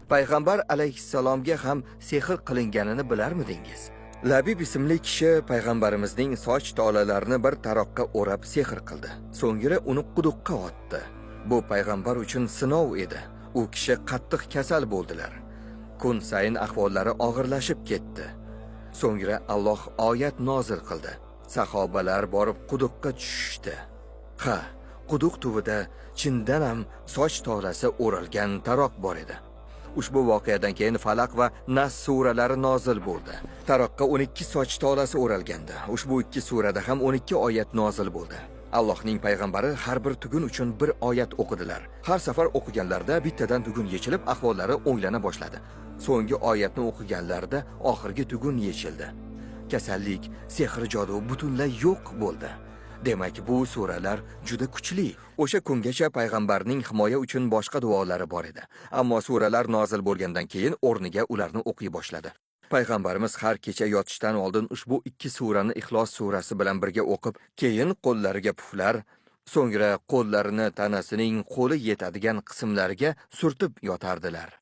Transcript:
Payg'ambar alayhissalomga ham sehr qilinganini bilarmidingiz? Labib ismli kishi payg'ambarimizning soch tolalarini bir taroqqa o'rab sehr qildi. So'ngra uni quduqqa otdi. Bu payg'ambar uchun sinov edi. U kishi qattiq kasal bo'ldilar. Kun sayin ahvollari og'irlashib ketdi. So'ngra Alloh oyat nozil qildi. Sahobalar borib quduqqa tushishdi. Ha, quduq tubida chindan ham soch tolasi o'ralgan taroq bor edi. Ushbu voqeadan keyin Falaq va Nas suralari nozil bo'ldi. Taroqqa 12 soch tolasi o'ralgandi. Ushbu ikki surada ham 12 oyat nozil bo'ldi. Allohning payg'ambari har bir tugun uchun bir oyat o'qidilar. Har safar o'qiganlarida bittadan tugun yechilib, ahvollari o'nglana boshladi. So'nggi oyatni o'qiganlarida oxirgi tugun yechildi. Kasallik, sehr jodu butunlay yo'q bo'ldi. Demak, bu suralar juda kuchli. O'sha kungacha payg'ambarning himoya uchun boshqa duolari bor edi. Ammo suralar nozil bo'lgandan keyin o'rniga ularni o'qiy boshladi. Payg'ambarimiz har kecha yotishdan oldin ushbu ikki surani Ixlos surasi bilan birga o'qib, keyin qo'llariga puflar, so'ngra qo'llarini tanasining qo'li yetadigan qismlariga surtib yotardilar.